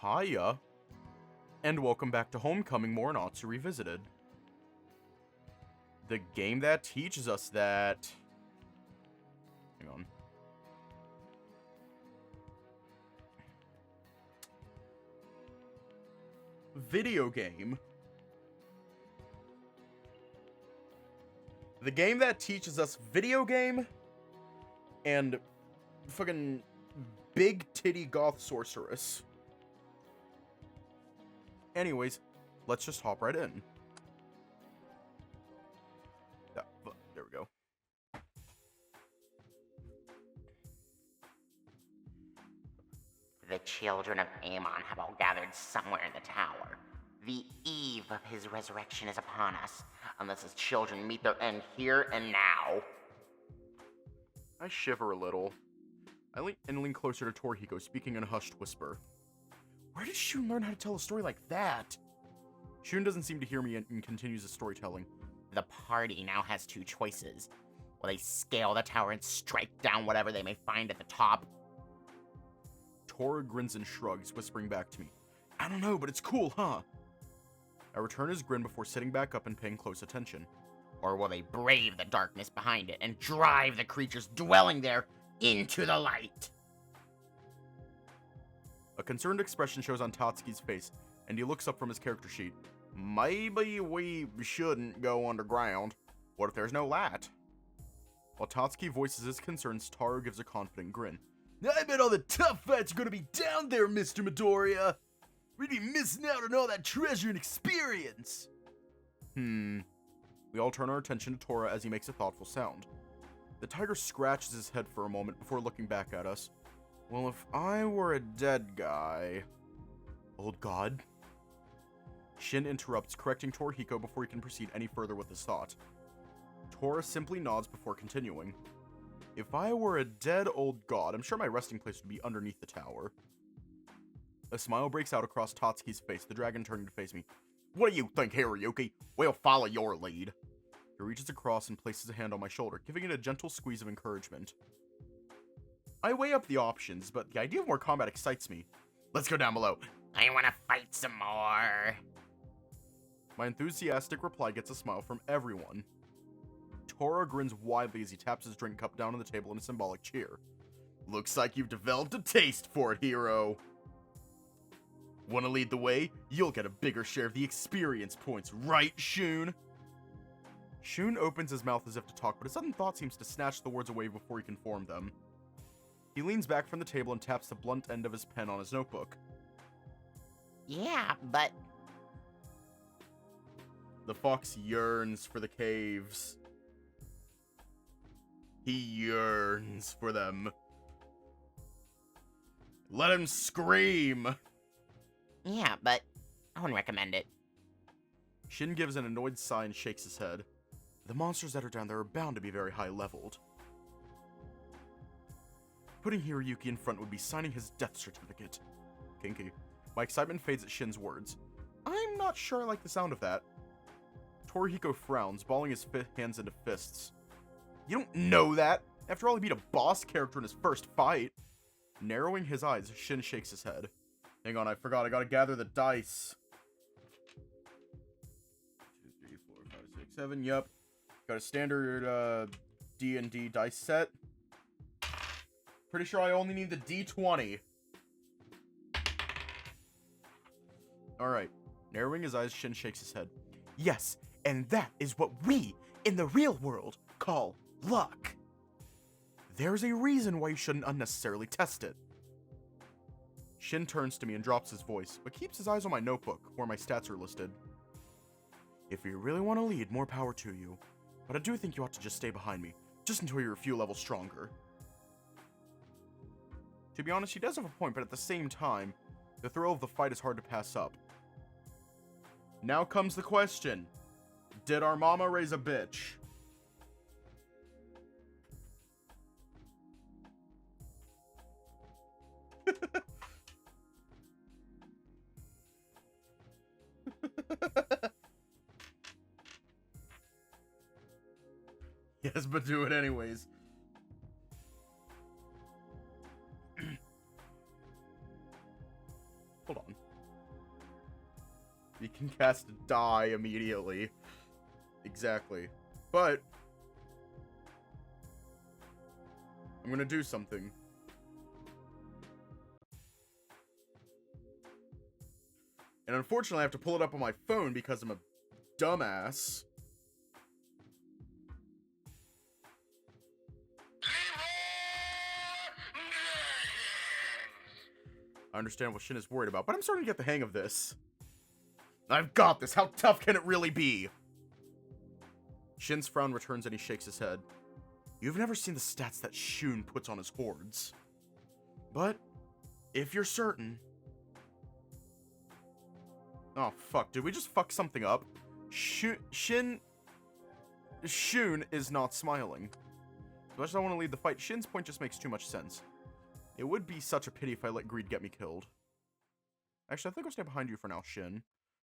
Hiya, and welcome back to Homecoming Morenatsu Revisited. The game that teaches us that... Hang on. Video game. The game that teaches us video game and fucking big titty goth sorceress. Anyways, let's just hop right in. Yeah, there we go. The children of Amon have all gathered somewhere in the tower. The eve of his resurrection is upon us, unless his children meet their end here and now. I shiver a little. I lean closer to Torihiko, speaking in a hushed whisper. Where did Shun learn how to tell a story like that? Shun doesn't seem to hear me and continues his storytelling. The party now has two choices. Will they scale the tower and strike down whatever they may find at the top? Tora grins and shrugs, whispering back to me. I don't know, but it's cool, huh? I return his grin before sitting back up and paying close attention. Or will they brave the darkness behind it and drive the creatures dwelling there into the light? A concerned expression shows on Tatsuki's face, and he looks up from his character sheet. Maybe we shouldn't go underground. What if there's no light? While Tatsuki voices his concerns, Taro gives a confident grin. I bet all the tough fights are gonna be down there, Mr. Midoriya. We'd be missing out on all that treasure and experience. We all turn our attention to Tora as he makes a thoughtful sound. The tiger scratches his head for a moment before looking back at us. Well, if I were a dead guy... Old god? Shun interrupts, correcting Torihiko before he can proceed any further with his thought. Tora simply nods before continuing. If I were a dead old god, I'm sure my resting place would be underneath the tower. A smile breaks out across Tatsuki's face, the dragon turning to face me. What do you think, Hiroyuki? We'll follow your lead. He reaches across and places a hand on my shoulder, giving it a gentle squeeze of encouragement. I weigh up the options, but the idea of more combat excites me. Let's go down below. I want to fight some more. My enthusiastic reply gets a smile from everyone. Tora grins widely as he taps his drink cup down on the table in a symbolic cheer. Looks like you've developed a taste for it, hero. Want to lead the way? You'll get a bigger share of the experience points, right, Shun? Shun opens his mouth as if to talk, but a sudden thought seems to snatch the words away before he can form them. He leans back from the table and taps the blunt end of his pen on his notebook. Yeah, but... The fox yearns for the caves. He yearns for them. Let him scream! Yeah, but I wouldn't recommend it. Shun gives an annoyed sigh and shakes his head. The monsters that are down there are bound to be very high-leveled. Putting Hiroyuki in front would be signing his death certificate. Kinky. My excitement fades at Shin's words. I'm not sure I like the sound of that. Torihiko frowns, balling his hands into fists. You don't know that! After all, he beat a boss character in his first fight. Narrowing his eyes, Shun shakes his head. Hang on, I forgot. I gotta gather the dice. 2, 3, 4, 5, 6, 7. Yep. Got a standard D&D dice set. Pretty sure I only need the D20. Alright. Narrowing his eyes, Shun shakes his head. Yes, and that is what we, in the real world, call luck. There's a reason why you shouldn't unnecessarily test it. Shun turns to me and drops his voice, but keeps his eyes on my notebook, where my stats are listed. If you really want to lead, more power to you. But I do think you ought to just stay behind me, just until you're a few levels stronger. To be honest, he does have a point, but at the same time, the thrill of the fight is hard to pass up. Now comes the question. Did our mama raise a bitch? Yes, but do it anyways. Hold on. You can cast Die immediately. Exactly. But I'm gonna do something. And unfortunately, I have to pull it up on my phone because I'm a dumbass. I understand what Shun is worried about, but I'm starting to get the hang of this. I've got this. How tough can it really be? Shin's frown returns and he shakes his head. You've never seen the stats that Shun puts on his hordes. But, if you're certain... Oh, fuck. Did we just fuck something up? Shun is not smiling. As much as I want to lead the fight, Shin's point just makes too much sense. It would be such a pity if I let greed get me killed. Actually, I think I'll stay behind you for now, Shin.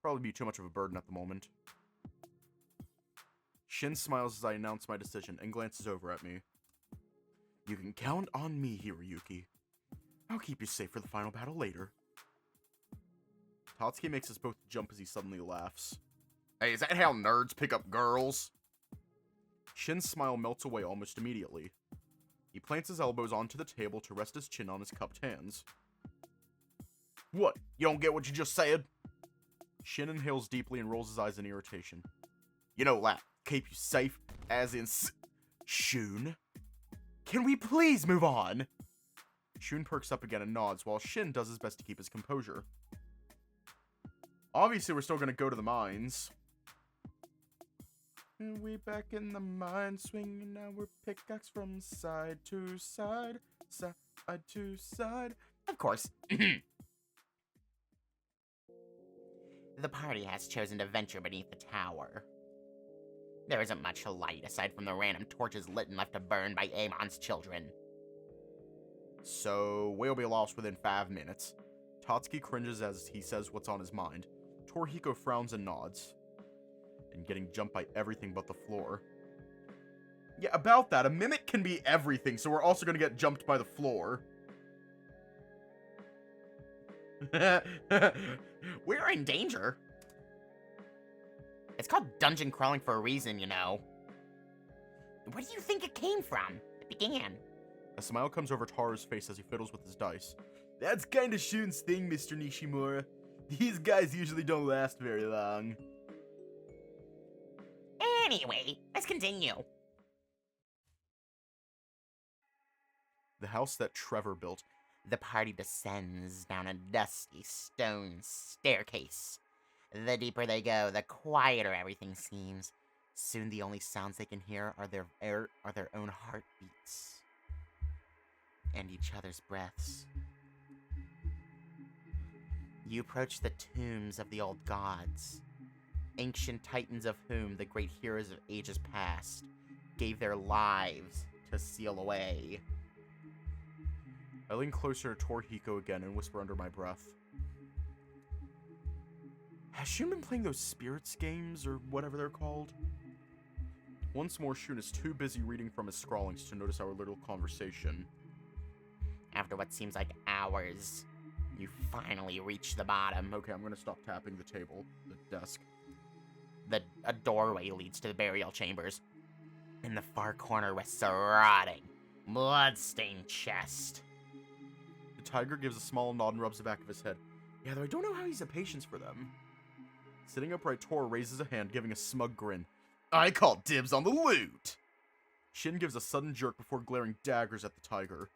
Probably be too much of a burden at the moment. Shin smiles as I announce my decision and glances over at me. You can count on me, Hiroyuki. I'll keep you safe for the final battle later. Tatsuki makes us both jump as he suddenly laughs. Hey, is that how nerds pick up girls? Shin's smile melts away almost immediately. He plants his elbows onto the table to rest his chin on his cupped hands. What? You don't get what you just said? Shin inhales deeply and rolls his eyes in irritation. You know, lap, keep you safe, as in Shun. Can we please move on? Shun perks up again and nods, while Shin does his best to keep his composure. Obviously, we're still gonna go to the mines. And we back in the mine, swinging our pickaxe from side to side, side to side. Of course. The party has chosen to venture beneath the tower. There isn't much light aside from the random torches lit and left to burn by Amon's children. So, we'll be lost within 5 minutes. Tatsuki cringes as he says what's on his mind. Torihiko frowns and nods. And getting jumped by everything but the floor. Yeah, about that, a mimic can be everything, so we're also gonna get jumped by the floor. We're in danger. It's called dungeon crawling for a reason, you know. Where do you think it came from? It began. A smile comes over Tara's face as he fiddles with his dice. That's kinda Shun's thing, Mr. Nishimura. These guys usually don't last very long. Anyway, let's continue. The house that Trevor built. The party descends down a dusty stone staircase. The deeper they go, the quieter everything seems. Soon the only sounds they can hear are their own heartbeats. And each other's breaths. You approach the tombs of the old gods. Ancient titans of whom the great heroes of ages past gave their lives to seal away. I lean closer to Torihiko again and whisper under my breath. Has Shun been playing those spirits games, or whatever they're called? Once more, Shun is too busy reading from his scrawlings to notice our little conversation. After what seems like hours, you finally reach the bottom. Okay, I'm gonna stop tapping the table, the desk. A doorway leads to the burial chambers. In the far corner rests a rotting, blood-stained chest. The tiger gives a small nod and rubs the back of his head. Yeah, though I don't know how he's a patience for them. Sitting upright, Tor raises a hand, giving a smug grin. I call dibs on the loot! Shin gives a sudden jerk before glaring daggers at the tiger.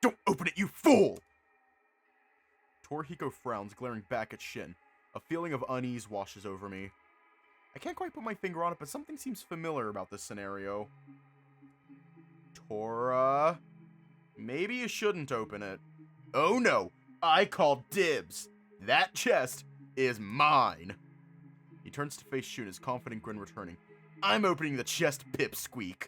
Don't open it, you fool! Torihiko frowns, glaring back at Shin. A feeling of unease washes over me. I can't quite put my finger on it, but something seems familiar about this scenario. Tora? Maybe you shouldn't open it. Oh no, I call dibs. That chest is mine. He turns to face Shun, his confident grin returning. I'm opening the chest, pipsqueak.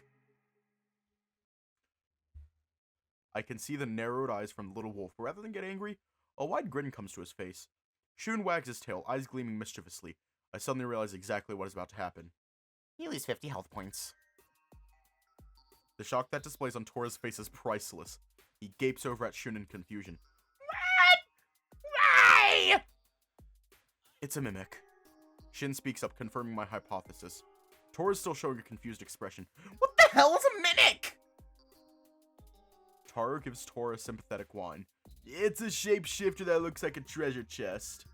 I can see the narrowed eyes from the little wolf, but rather than get angry, a wide grin comes to his face. Shun wags his tail, eyes gleaming mischievously. I suddenly realize exactly what is about to happen. You lose 50 health points. The shock that displays on Tora's face is priceless. He gapes over at Shun in confusion. What? Why? It's a mimic. Shun speaks up, confirming my hypothesis. Tor is still showing a confused expression. What the hell is a mimic? Taro gives Tor a sympathetic whine. It's a shapeshifter that looks like a treasure chest.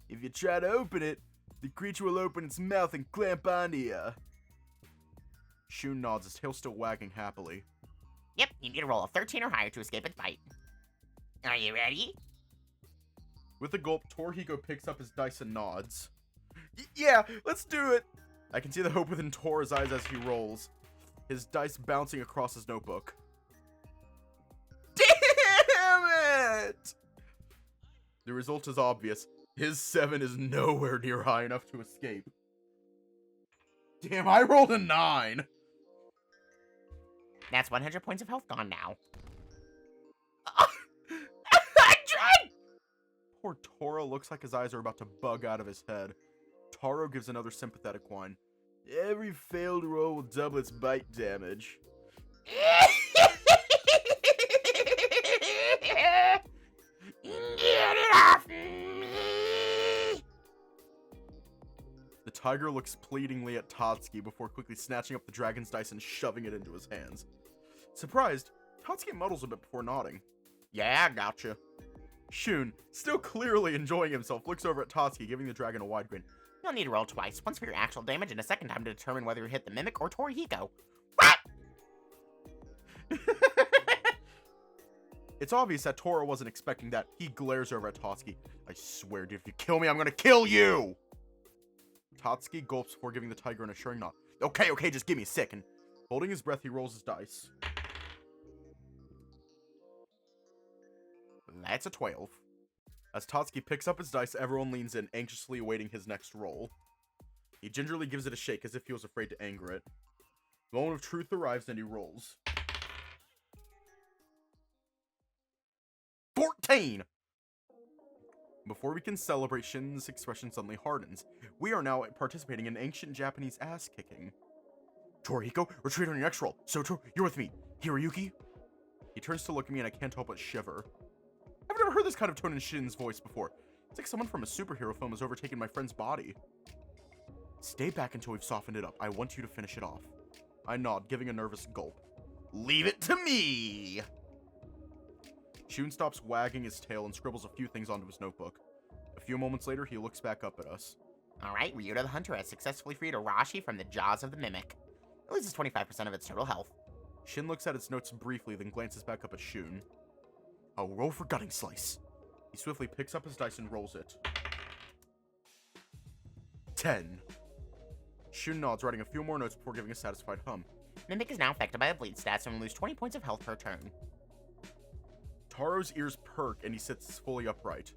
If you try to open it, the creature will open its mouth and clamp onto you. Shun nods, his tail still wagging happily. Yep, you need to roll a 13 or higher to escape its bite. Are you ready? With a gulp, Torihiko picks up his dice and nods. Yeah, let's do it! I can see the hope within Tor's eyes as he rolls, his dice bouncing across his notebook. Damn it! The result is obvious. His 7 is nowhere near high enough to escape. Damn, I rolled a 9! That's 100 points of health gone now. I tried! Poor Toro looks like his eyes are about to bug out of his head. Taro gives another sympathetic whine. Every failed roll will double its bite damage. Get it off me! The tiger looks pleadingly at Tatsuki before quickly snatching up the dragon's dice and shoving it into his hands. Surprised, Tatsuki muddles a bit before nodding. Yeah, gotcha. Shun, still clearly enjoying himself, looks over at Tatsuki, giving the dragon a wide grin. You'll need to roll twice, once for your actual damage and a second time to determine whether you hit the mimic or Torihiko. What? It's obvious that Toro wasn't expecting that. He glares over at Tatsuki. I swear, dude, if you kill me, I'm gonna kill you! Tatsuki gulps before giving the tiger an assuring nod. Okay, just give me a second. Holding his breath, he rolls his dice. That's a 12. As Tatsuki picks up his dice, everyone leans in, anxiously awaiting his next roll. He gingerly gives it a shake as if he was afraid to anger it. The moment of truth arrives and he rolls. 14! Before we can celebrate, Shin's expression suddenly hardens. We are now participating in ancient Japanese ass-kicking. Torihiko, retreat on your next roll. Sotro, you're with me. Hiroyuki? He turns to look at me and I can't help but shiver. I've never heard this kind of tone in Shin's voice before. It's like someone from a superhero film has overtaken my friend's body. Stay back until we've softened it up. I want you to finish it off. I nod, giving a nervous gulp. Leave it to me! Shun stops wagging his tail and scribbles a few things onto his notebook. A few moments later, he looks back up at us. Alright, Ryuta the Hunter has successfully freed Arashi from the jaws of the Mimic. It loses 25% of its total health. Shin looks at its notes briefly, then glances back up at Shun. I'll roll for Gutting Slice. He swiftly picks up his dice and rolls it. 10. Shun nods, writing a few more notes before giving a satisfied hum. Mimic is now affected by a bleed stat, so we lose 20 points of health per turn. Taro's ears perk and he sits fully upright.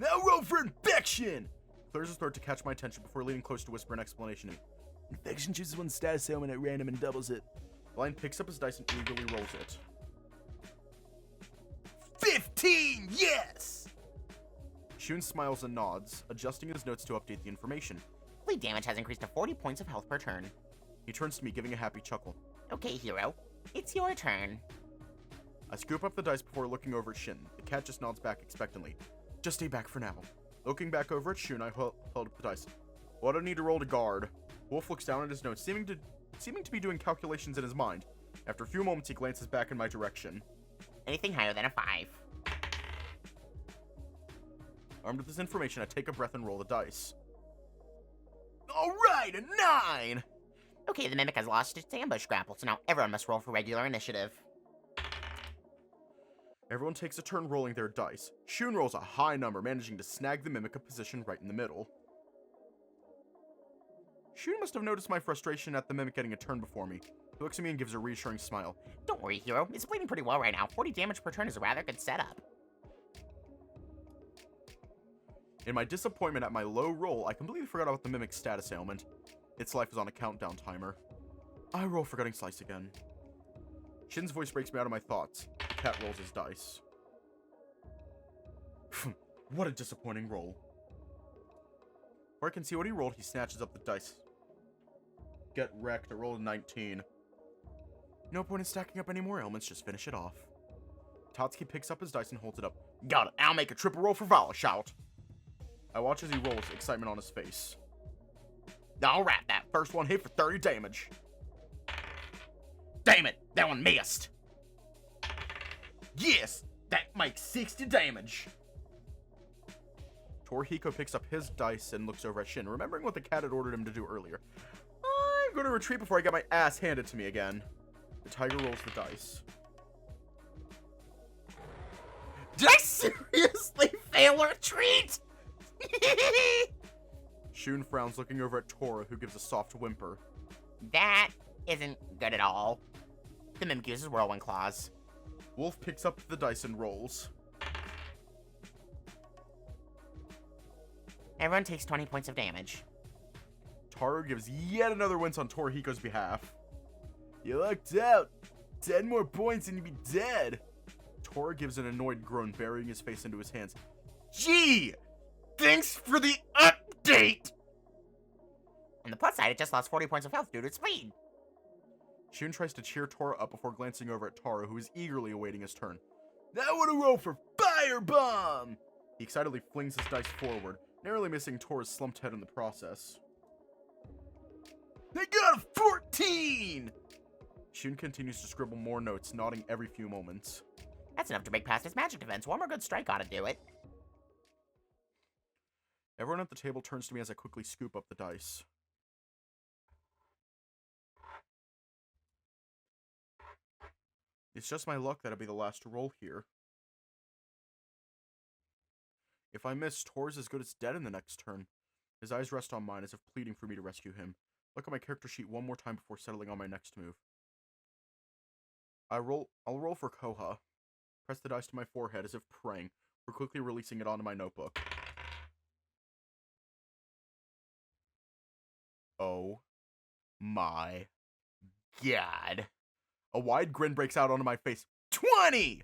Now roll for Infection! Clears his throat to catch my attention before leaning close to whisper an explanation to me. Infection chooses one status ailment at random and doubles it. Lion picks up his dice and eagerly rolls it. 15! Yes! Shun smiles and nods, adjusting his notes to update the information. Bleed damage has increased to 40 points of health per turn. He turns to me, giving a happy chuckle. Okay, hero. It's your turn. I scoop up the dice before looking over at Shin. The cat just nods back expectantly. Just stay back for now. Looking back over at Shun, I held up the dice. What do I need to roll to guard? Wolf looks down at his notes, seeming to be doing calculations in his mind. After a few moments, he glances back in my direction. Anything higher than a 5. Armed with this information, I take a breath and roll the dice. Alright, a 9! Okay, the Mimic has lost its ambush grapple, so now everyone must roll for regular initiative. Everyone takes a turn rolling their dice. Shun rolls a high number, managing to snag the Mimic a position right in the middle. Shun must have noticed my frustration at the Mimic getting a turn before me. He looks at me and gives a reassuring smile. Don't worry, hero. It's bleeding pretty well right now. 40 damage per turn is a rather good setup. In my disappointment at my low roll, I completely forgot about the Mimic's status ailment. Its life is on a countdown timer. I roll for Gutting Slice again. Shin's voice breaks me out of my thoughts. The cat rolls his dice. What a disappointing roll. Before I can see what he rolled, he snatches up the dice. Get wrecked, I rolled a 19. No point in stacking up any more ailments, just finish it off. Tatsuki picks up his dice and holds it up. Got it, I'll make a triple roll for Vala, shout. I watch as he rolls, excitement on his face. Alright, that first one hit for 30 damage. Damn it, that one missed. Yes, that makes 60 damage. Torihiko picks up his dice and looks over at Shun, remembering what the cat had ordered him to do earlier. I'm going to retreat before I get my ass handed to me again. The tiger rolls the dice. Did I seriously fail a retreat? Shun frowns, looking over at Tora, who gives a soft whimper. That isn't good at all. The Mimikyu uses Whirlwind Claws. Wolf picks up the dice and rolls. Everyone takes 20 points of damage. Taru gives yet another wince on Torihiko's behalf. You lucked out. 10 more points and you'd be dead. Tora gives an annoyed groan, burying his face into his hands. Gee! Thanks for the update! On the plus side, it just lost 40 points of health due to its speed. Shun tries to cheer Tora up before glancing over at Taru, who is eagerly awaiting his turn. Now I want to roll for Firebomb! He excitedly flings his dice forward, narrowly missing Tora's slumped head in the process. I got a 14! Shun continues to scribble more notes, nodding every few moments. That's enough to make past his magic defense. One more good strike ought to do it. Everyone at the table turns to me as I quickly scoop up the dice. It's just my luck that I'll be the last to roll here. If I miss, Tor's as good as dead in the next turn. His eyes rest on mine as if pleading for me to rescue him. Look at my character sheet one more time before settling on my next move. I'll roll for Koha. Press the dice to my forehead as if praying, before quickly releasing it onto my notebook. Oh my god. A wide grin breaks out onto my face. 20!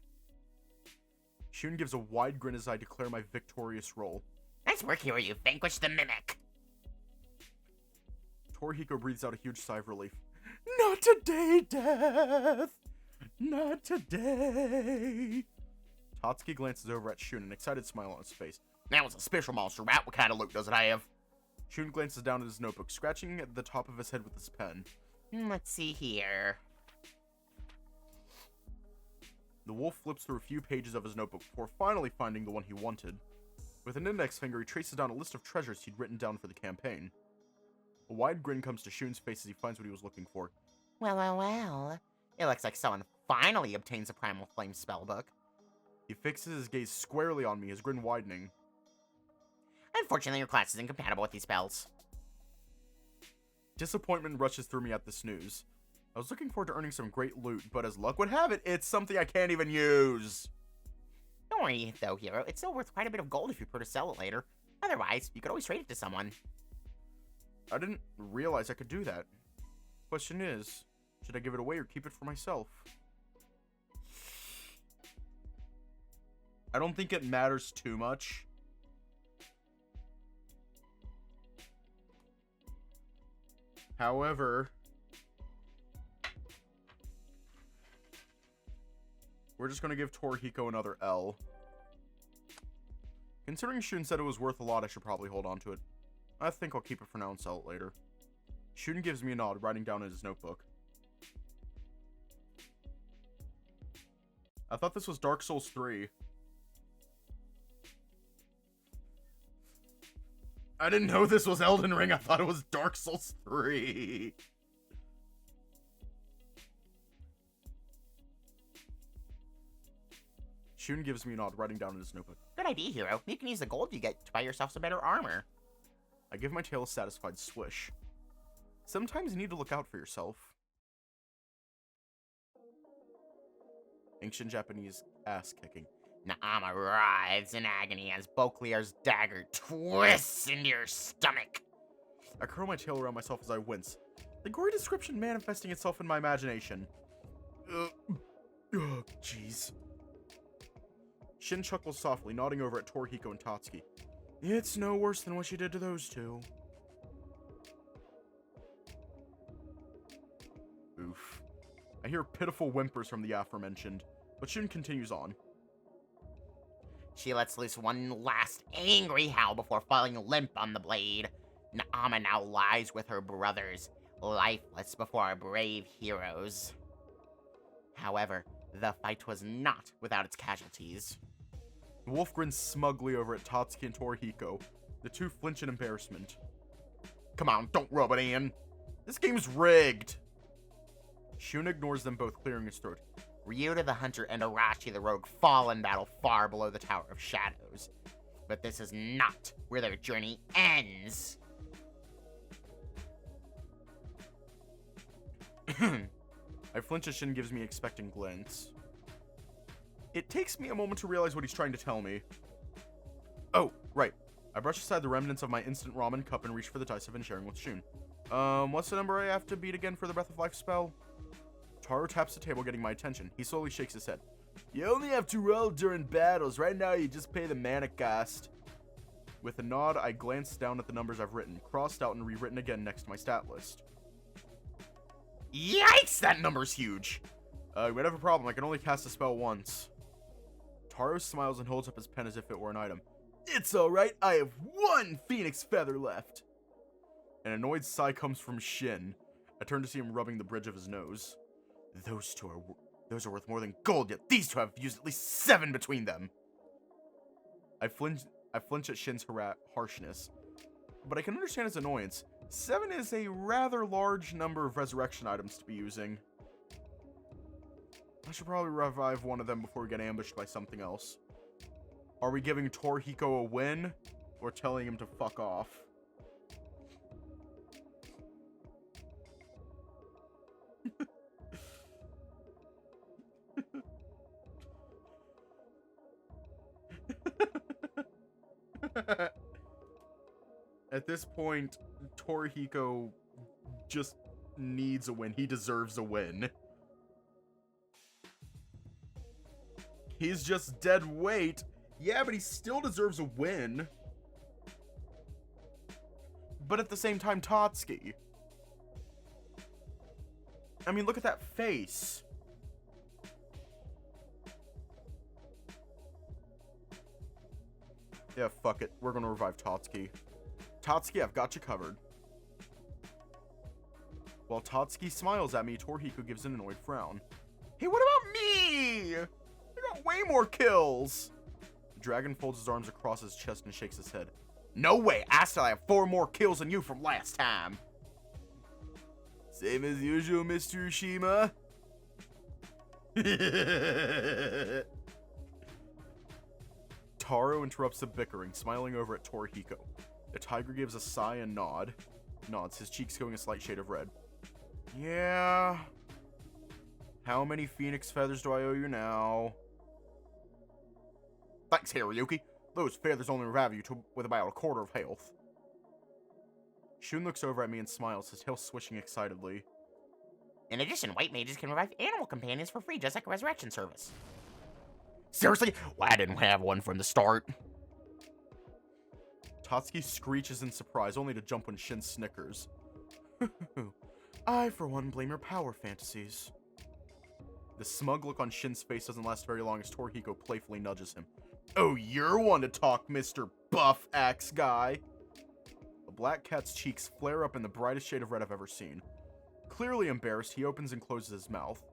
Shun gives a wide grin as I declare my victorious roll. Nice work, hero. You vanquished the Mimic. Torihiko breathes out a huge sigh of relief. Not today, Death! Not today! Tatsuki glances over at Shun, an excited smile on his face. That was a special monster rat. What kind of loot does it have? Shun glances down at his notebook, scratching at the top of his head with his pen. Let's see here. The wolf flips through a few pages of his notebook before finally finding the one he wanted. With an index finger, he traces down a list of treasures he'd written down for the campaign. A wide grin comes to Shun's face as he finds what he was looking for. Well. It looks like someone finally obtains a Primal Flame spellbook. He fixes his gaze squarely on me, his grin widening. Unfortunately, your class is incompatible with these spells. Disappointment rushes through me at this news. I was looking forward to earning some great loot, but as luck would have it, it's something I can't even use. Don't worry, though, hero. It's still worth quite a bit of gold if you were to sell it later. Otherwise, you could always trade it to someone. I didn't realize I could do that. Question is, should I give it away or keep it for myself? I don't think it matters too much. However, we're just going to give Torihiko another L. Considering Shun said it was worth a lot, I should probably hold on to it. I think I'll keep it for now and sell it later. Shun gives me a nod, writing down in his notebook. I thought this was Dark Souls 3. I didn't know this was Elden Ring. I thought it was Dark Souls 3. Shun gives me a nod, writing down in his notebook. Good idea, hero. You can use the gold you get to buy yourself some better armor. I give my tail a satisfied swish. Sometimes you need to look out for yourself. Ancient Japanese ass-kicking. Naama writhes in agony as Beauclair's dagger twists into your stomach. I curl my tail around myself as I wince, the gory description manifesting itself in my imagination. Oh, jeez. Shin chuckles softly, nodding over at Torihiko and Tatsuki. It's no worse than what she did to those two. Oof. I hear pitiful whimpers from the aforementioned, but Shun continues on. She lets loose one last angry howl before falling limp on the blade. Naama now lies with her brothers, lifeless before our brave heroes. However, the fight was not without its casualties. Wolf grins smugly over at Tatsuki and Torihiko. The two flinch in embarrassment. Come on, don't rub it in. This game's rigged. Shun ignores them both, clearing his throat. Ryuta the Hunter and Arashi the Rogue fall in battle far below the Tower of Shadows. But this is not where their journey ends. I flinch as Shin gives me expectant glance. It takes me a moment to realize what he's trying to tell me. Oh, right. I brush aside the remnants of my instant ramen cup and reach for the dice I've been sharing with Shun. What's the number I have to beat again for the Breath of Life spell? Taro taps the table, getting my attention. He slowly shakes his head. You only have to roll during battles. Right now, you just pay the mana cost. With a nod, I glance down at the numbers I've written, crossed out and rewritten again next to my stat list. Yikes, that number's huge! We might have a problem. I can only cast a spell once. Taro smiles and holds up his pen as if it were an item. It's alright, I have one Phoenix Feather left. An annoyed sigh comes from Shin. I turn to see him rubbing the bridge of his nose. Those are worth more than gold, yet these two have used at least 7 between them. I flinch at Shin's harshness, but I can understand his annoyance. 7 is a rather large number of resurrection items to be using. I should probably revive one of them before we get ambushed by something else. Are we giving Torihiko a win, or telling him to fuck off? At this point, Torihiko just needs a win. He deserves a win. He's just dead weight. Yeah, but he still deserves a win. But at the same time, Tatsuki. I mean, look at that face. Yeah, fuck it. We're gonna revive Tatsuki. Tatsuki, I've got you covered. While Tatsuki smiles at me, Torihiko gives an annoyed frown. Hey, what about me? I got way more kills. The dragon folds his arms across his chest and shakes his head. No way! I still have 4 more kills than you from last time. Same as usual, Mr. Ushima. Taro interrupts the bickering, smiling over at Torihiko. The tiger gives a sigh and nods, his cheeks showing a slight shade of red. Yeah. How many phoenix feathers do I owe you now? Thanks, Hiroyuki. Those feathers only revive you with about 1/4 of health. Shun looks over at me and smiles, his tail swishing excitedly. In addition, white mages can revive animal companions for free, just like a resurrection service. Seriously? Why didn't we have one from the start? Tatsuki screeches in surprise, only to jump when Shin snickers. I, for one, blame your power fantasies. The smug look on Shin's face doesn't last very long as Torihiko playfully nudges him. Oh, you're one to talk, Mr. Buff Axe Guy. The black cat's cheeks flare up in the brightest shade of red I've ever seen. Clearly embarrassed, he opens and closes his mouth.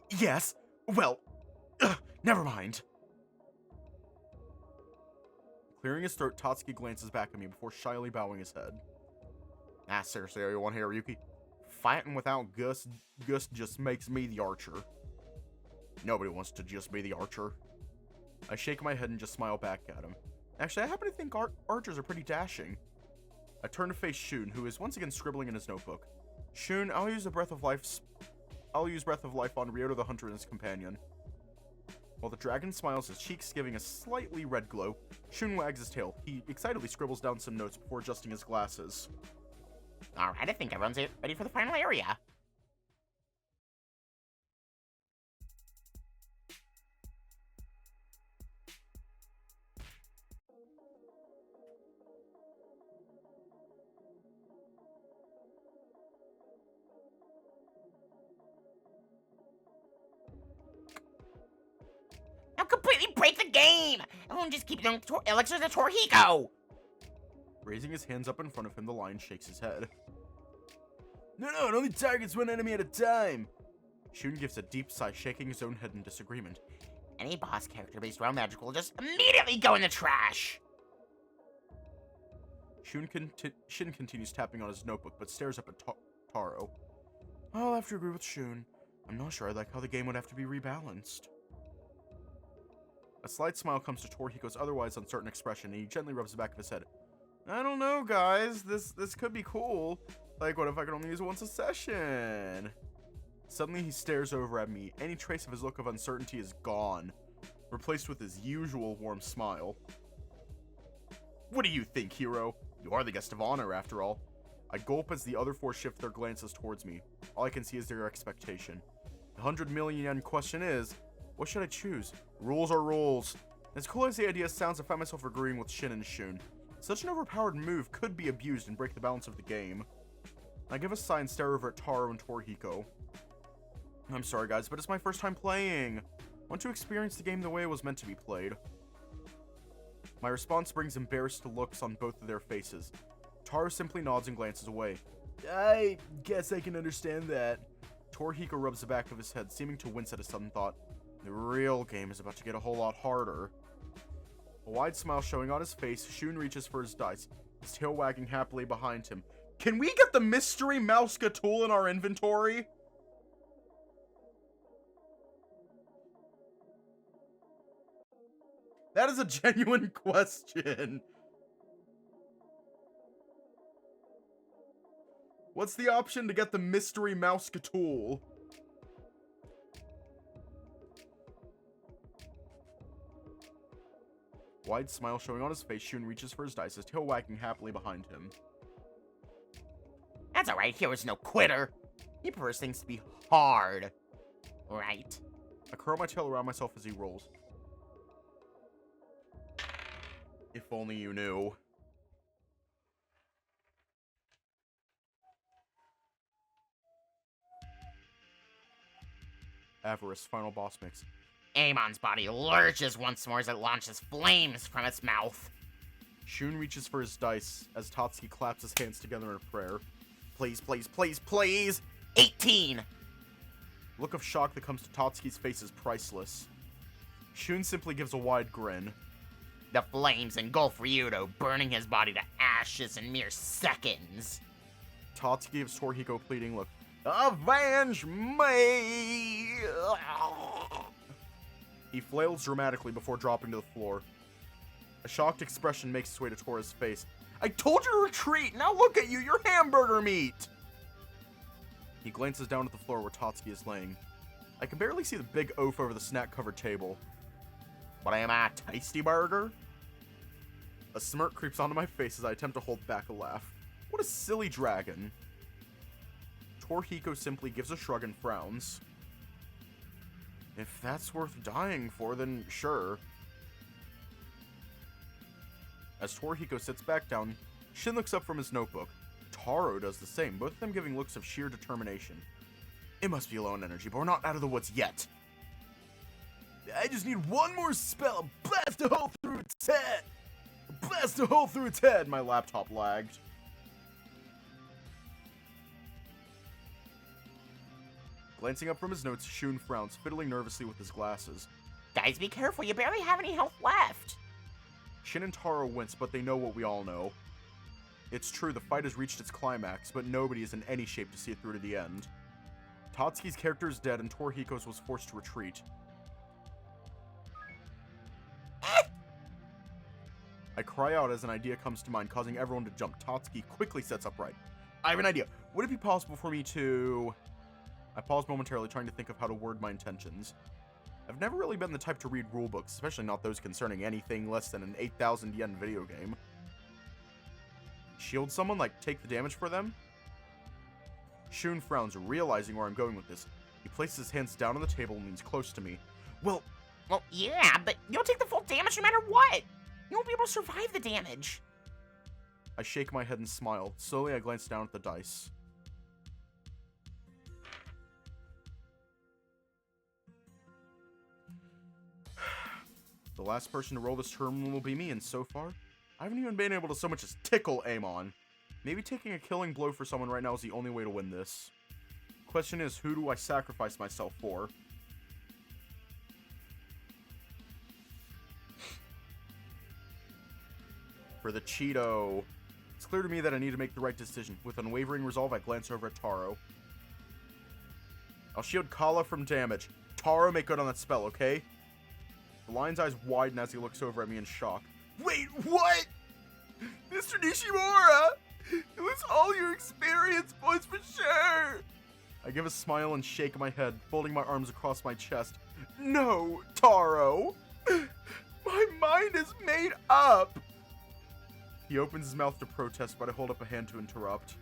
Yes? Well, never mind. Clearing his throat, Tatsuki glances back at me before shyly bowing his head. Seriously, are you one Hiroyuki? Fighting without Gus just makes me the archer. Nobody wants to just be the archer. I shake my head and just smile back at him. Actually, I happen to think archers are pretty dashing. I turn to face Shun, who is once again scribbling in his notebook. Shun, I'll use Breath of Life on Ryota the Hunter and his companion. While the dragon smiles, his cheeks giving a slightly red glow, Shun wags his tail. He excitedly scribbles down some notes before adjusting his glasses. Alright, I think everyone's ready for the final area. Now completely break the game! Everyone just keep doing elixirs to Torihiko! Raising his hands up in front of him, the lion shakes his head. No, it only targets one enemy at a time! Shun gives a deep sigh, shaking his own head in disagreement. Any boss character based around magic will just immediately go in the trash! Shin continues tapping on his notebook, but stares up at Taro. I'll have to agree with Shun. I'm not sure I like how the game would have to be rebalanced. A slight smile comes to Torihiko's otherwise uncertain expression, and he gently rubs the back of his head. I don't know, guys. This could be cool. Like, what if I could only use it once a session? Suddenly, he stares over at me. Any trace of his look of uncertainty is gone, replaced with his usual warm smile. What do you think, hero? You are the guest of honor, after all. I gulp as the other four shift their glances towards me. All I can see is their expectation. The 100 million yen question is, what should I choose? Rules are rules. As cool as the idea sounds, I find myself agreeing with Shin and Shun. Such an overpowered move could be abused and break the balance of the game. I give a sigh and stare over at Taro and Torihiko. I'm sorry guys, but it's my first time playing. I want to experience the game the way it was meant to be played. My response brings embarrassed looks on both of their faces. Taro simply nods and glances away. I guess I can understand that. Torihiko rubs the back of his head, seeming to wince at a sudden thought. The real game is about to get a whole lot harder. A wide smile showing on his face, Shun reaches for his dice, his tail wagging happily behind him. Can we get the mystery mouse tool in our inventory? That is a genuine question. What's the option to get the mystery mouse tool? Wide smile showing on his face, Shun reaches for his dice, his tail wagging happily behind him. That's alright, Hero's no quitter. He prefers things to be hard. Right? I curl my tail around myself as he rolls. If only you knew. Avarice, final boss mix. Amon's body lurches once more as it launches flames from its mouth. Shun reaches for his dice as Tatsuki claps his hands together in prayer. Please, please, please, please! 18! Look of shock that comes to Tatsuki's face is priceless. Shun simply gives a wide grin. The flames engulf Ryudo, burning his body to ashes in mere seconds. Tatsuki gives Torihiko a pleading look. Avenge me! He flails dramatically before dropping to the floor. A shocked expression makes its way to Tora's face. I told you to retreat! Now look at you! You're hamburger meat! He glances down at the floor where Tatsuki is laying. I can barely see the big oaf over the snack-covered table. What am I, Tasty Burger? A smirk creeps onto my face as I attempt to hold back a laugh. What a silly dragon. Torihiko simply gives a shrug and frowns. If that's worth dying for, then sure. As Torihiko sits back down, Shin looks up from his notebook. Taro does the same, both of them giving looks of sheer determination. It must be low on energy, but we're not out of the woods yet. I just need one more spell. Blast a hole through its head. Blast a hole through its head. My laptop lagged. Glancing up from his notes, Shun frowns, fiddling nervously with his glasses. Guys, be careful. You barely have any health left. Shin and Taro wince, but they know what we all know. It's true, the fight has reached its climax, but nobody is in any shape to see it through to the end. Tatsuki's character is dead, and Torihiko's was forced to retreat. I cry out as an idea comes to mind, causing everyone to jump. Tatsuki quickly sets upright. I have an idea. Would it be possible for me to... I pause momentarily, trying to think of how to word my intentions. I've never really been the type to read rulebooks, especially not those concerning anything less than an 8,000 yen video game. Shield someone, like take the damage for them? Shun frowns, realizing where I'm going with this. He places his hands down on the table and leans close to me. Well, yeah, but you'll take the full damage no matter what. You won't be able to survive the damage. I shake my head and smile. Slowly, I glance down at the dice. The last person to roll this turn will be me, and so far, I haven't even been able to so much as tickle Amon. Maybe taking a killing blow for someone right now is the only way to win this. Question is, who do I sacrifice myself for? For the Cheeto. It's clear to me that I need to make the right decision. With unwavering resolve, I glance over at Taro. I'll shield Kala from damage. Taro, make good on that spell, okay? The lion's eyes widen as he looks over at me in shock. Wait, what? Mr. Nishimura! It was all your experience points for sure! I give a smile and shake my head, folding my arms across my chest. No, Taro! My mind is made up! He opens his mouth to protest, but I hold up a hand to interrupt.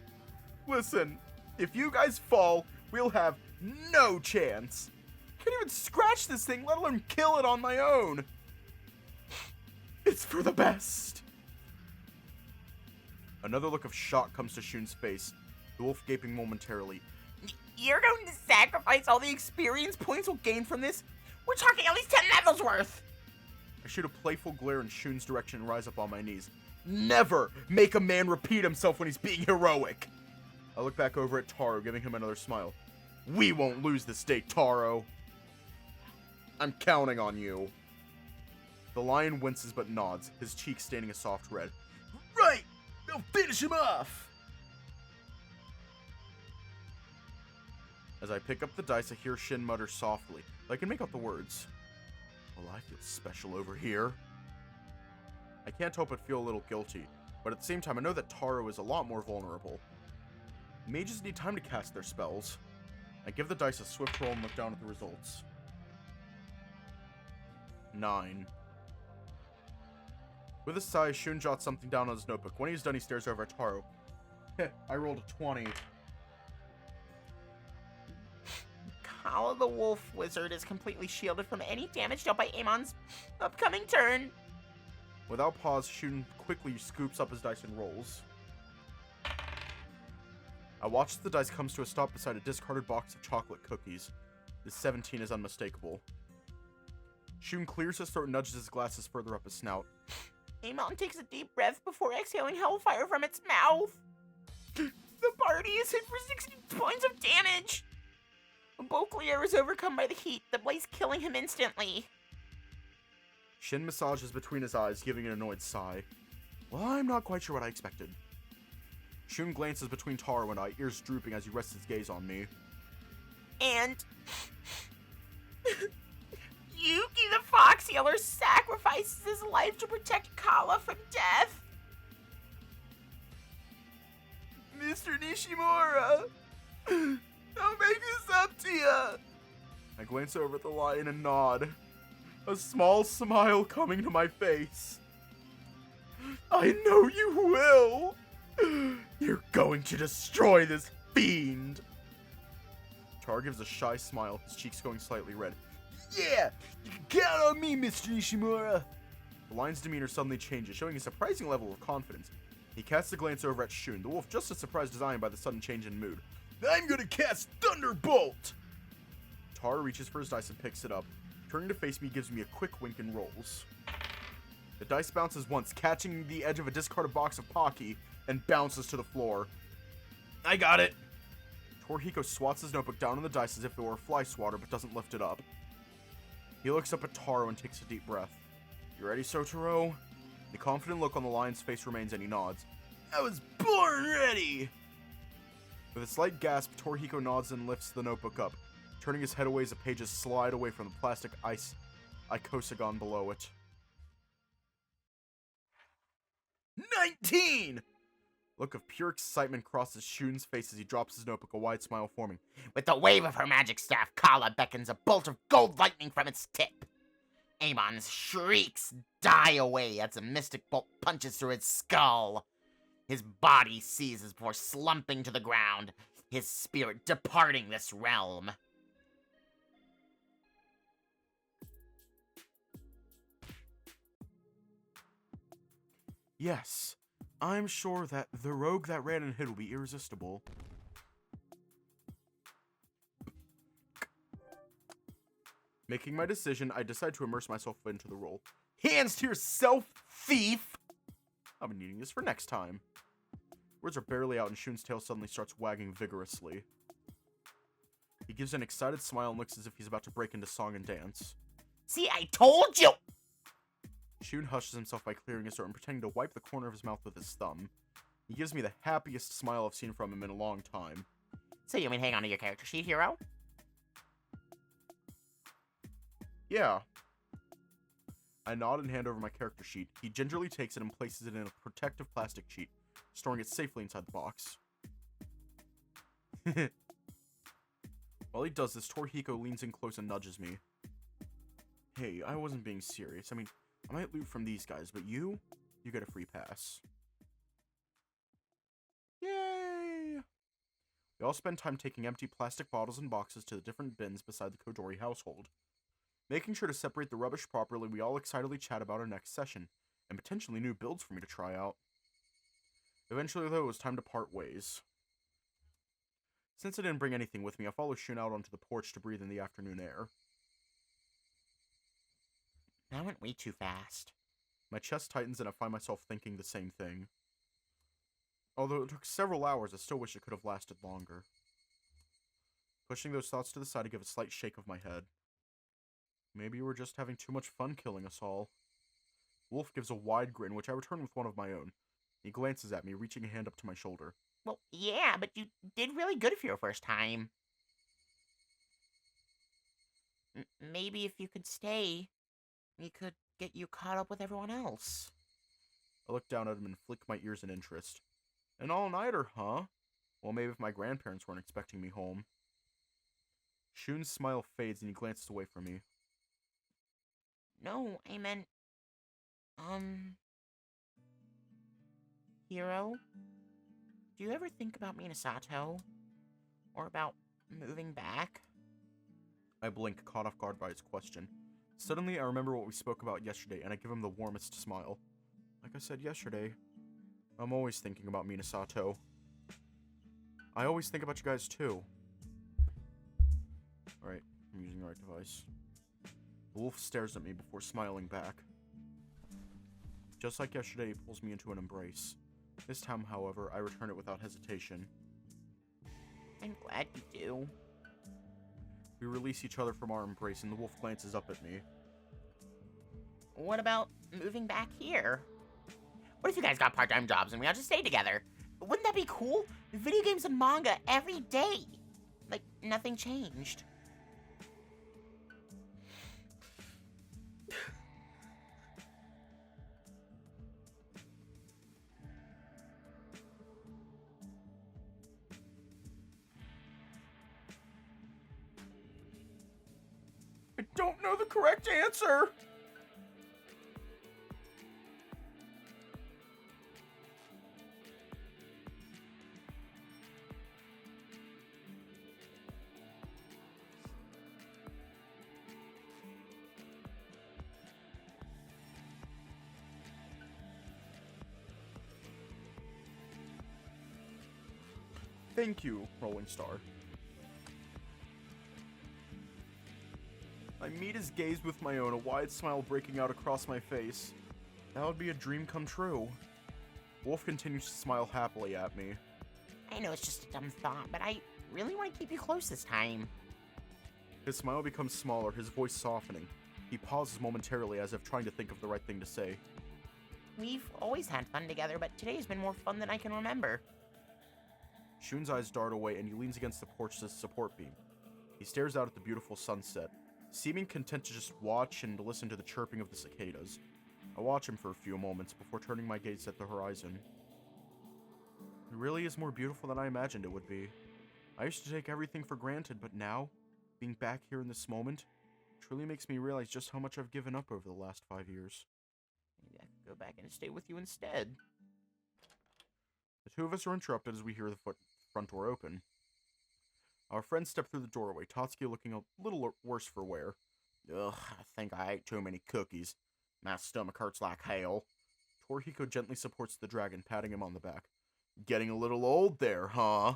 Listen, if you guys fall, we'll have no chance. Can't even scratch this thing, let alone kill it on my own. It's for the best. Another look of shock comes to Shun's face, the wolf gaping momentarily. You're going to sacrifice all the experience points we'll gain from this? We're talking at least 10 levels worth! I shoot a playful glare in Shun's direction and rise up on my knees. Never make a man repeat himself when he's being heroic! I look back over at Taro, giving him another smile. We won't lose this day, Taro. I'm counting on you. The lion winces but nods, his cheeks staining a soft red. Right! They'll finish him off! As I pick up the dice, I hear Shin mutter softly. I can make out the words. Well, I feel special over here. I can't help but feel a little guilty, but at the same time, I know that Taro is a lot more vulnerable. Mages need time to cast their spells. I give the dice a swift roll and look down at the results. 9. With a sigh, Shun jots something down on his notebook. When he's done, he stares over at Taro. I rolled a 20. Kala the Wolf Wizard is completely shielded from any damage dealt by Amon's upcoming turn. Without pause, Shun quickly scoops up his dice and rolls. I watch as the dice comes to a stop beside a discarded box of chocolate cookies. This 17 is unmistakable. Shun clears his throat and nudges his glasses further up his snout. Amon takes a deep breath before exhaling hellfire from its mouth. The party is hit for 60 points of damage. Beauclair is overcome by the heat, the blaze killing him instantly. Shin massages between his eyes, giving an annoyed sigh. Well, I'm not quite sure what I expected. Shun glances between Taro and I, ears drooping as he rests his gaze on me. And Yuki the Fox Healer sacrifices his life to protect Kala from death. Mr. Nishimura, I'll make this up to you. I glance over at the lion and nod, a small smile coming to my face. I know you will. You're going to destroy this fiend. Tar gives a shy smile, his cheeks going slightly red. Yeah, you can count on me, Mr. Nishimura. The lion's demeanor suddenly changes, showing a surprising level of confidence. He casts a glance over at Shun, the wolf just as surprised as I am by the sudden change in mood. I'm gonna cast Thunderbolt! Tar reaches for his dice and picks it up. Turning to face me, he gives me a quick wink and rolls. The dice bounces once, catching the edge of a discarded box of Pocky, and bounces to the floor. I got it! Torihiko swats his notebook down on the dice as if it were a fly swatter, but doesn't lift it up. He looks up at Taro and takes a deep breath. You ready, Sotaro? The confident look on the lion's face remains and he nods. I was born ready! With a slight gasp, Torihiko nods and lifts the notebook up, turning his head away as the pages slide away from the plastic icosagon below it. 19! Look of pure excitement crosses Shun's face as he drops his notebook, a wide smile forming. With the wave of her magic staff, Kala beckons a bolt of gold lightning from its tip. Amon's shrieks die away as a mystic bolt punches through its skull. His body seizes before slumping to the ground, his spirit departing this realm. Yes, I'm sure that the rogue that ran and hid will be irresistible. Making my decision, I decide to immerse myself into the role. Hands to yourself, thief! I've been needing this for next time. Words are barely out and Shun's tail suddenly starts wagging vigorously. He gives an excited smile and looks as if he's about to break into song and dance. See, I told you! Shun hushes himself by clearing his throat and pretending to wipe the corner of his mouth with his thumb. He gives me the happiest smile I've seen from him in a long time. So you mean hang on to your character sheet, hero? Yeah. I nod and hand over my character sheet. He gingerly takes it and places it in a protective plastic sheet, storing it safely inside the box. While he does this, Torihiko leans in close and nudges me. Hey, I wasn't being serious. I mean, I might loot from these guys, but you get a free pass. Yay! We all spend time taking empty plastic bottles and boxes to the different bins beside the Kodori household. Making sure to separate the rubbish properly, we all excitedly chat about our next session, and potentially new builds for me to try out. Eventually, though, it was time to part ways. Since I didn't bring anything with me, I follow Shun out onto the porch to breathe in the afternoon air. That went way too fast. My chest tightens and I find myself thinking the same thing. Although it took several hours, I still wish it could have lasted longer. Pushing those thoughts to the side, I give a slight shake of my head. Maybe we're just having too much fun killing us all. Wolf gives a wide grin, which I return with one of my own. He glances at me, reaching a hand up to my shoulder. Well, yeah, but you did really good for your first time. Maybe if you could stay, we could get you caught up with everyone else. I look down at him and flick my ears in interest. An all-nighter, huh? Well, maybe if my grandparents weren't expecting me home. Shun's smile fades and he glances away from me. No, I meant... Hero? Do you ever think about Minasato? Or about moving back? I blink, caught off guard by his question. Suddenly, I remember what we spoke about yesterday, and I give him the warmest smile. Like I said yesterday, I'm always thinking about Minasato. I always think about you guys, too. Alright, I'm using the right device. The wolf stares at me before smiling back. Just like yesterday, he pulls me into an embrace. This time, however, I return it without hesitation. I'm glad you do. We release each other from our embrace, and the wolf glances up at me. What about moving back here? What if you guys got part-time jobs and we all just stayed together? Wouldn't that be cool? Video games and manga every day. Like, nothing changed. I don't know the correct answer! Thank you, Rolling Star. I meet his gaze with my own, a wide smile breaking out across my face. That would be a dream come true. Wolf continues to smile happily at me. I know it's just a dumb thought, but I really want to keep you close this time. His smile becomes smaller, his voice softening. He pauses momentarily as if trying to think of the right thing to say. We've always had fun together, but today's been more fun than I can remember. Shun's eyes dart away and he leans against the porch's support beam. He stares out at the beautiful sunset, seeming content to just watch and listen to the chirping of the cicadas. I watch him for a few moments before turning my gaze at the horizon. It really is more beautiful than I imagined it would be. I used to take everything for granted, but now, being back here in this moment, truly makes me realize just how much I've given up over the last 5 years. Maybe I could go back and stay with you instead. The two of us are interrupted as we hear the front door open. Our friends step through the doorway, Tatsuki looking a little worse for wear. Ugh, I think I ate too many cookies. My stomach hurts like hell. Torihiko gently supports the dragon, patting him on the back. Getting a little old there, huh?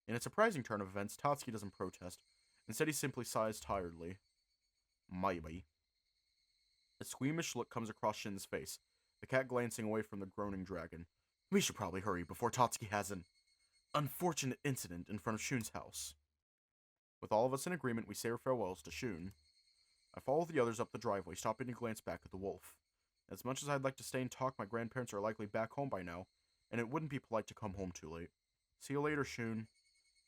In a surprising turn of events, Tatsuki doesn't protest. Instead, he simply sighs tiredly. Maybe. A squeamish look comes across Shin's face. the cat glancing away from the groaning dragon. We should probably hurry before Tatsuki has an unfortunate incident in front of Shun's house. With all of us in agreement, we say our farewells to Shun. I follow the others up the driveway, stopping to glance back at the wolf. As much as I'd like to stay and talk, my grandparents are likely back home by now, and it wouldn't be polite to come home too late. See you later, Shun.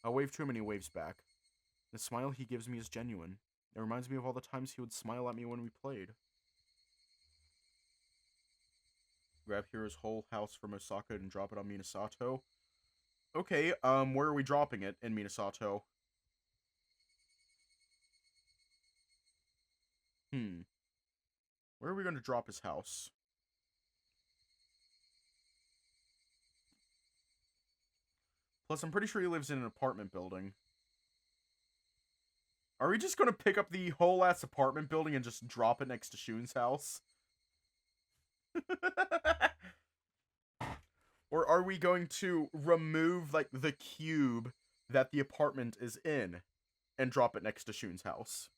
I wave to him and he waves back. The smile he gives me is genuine. It reminds me of all the times he would smile at me when we played. Grab Hiro's whole house from Osaka and drop it on Minasato. Okay, where are we dropping it in Minasato? Where are we going to drop his house? Plus, I'm pretty sure he lives in an apartment building. Are we just going to pick up the whole ass apartment building and just drop it next to Shun's house? Or are we going to remove, like, the cube that the apartment is in and drop it next to Shun's house?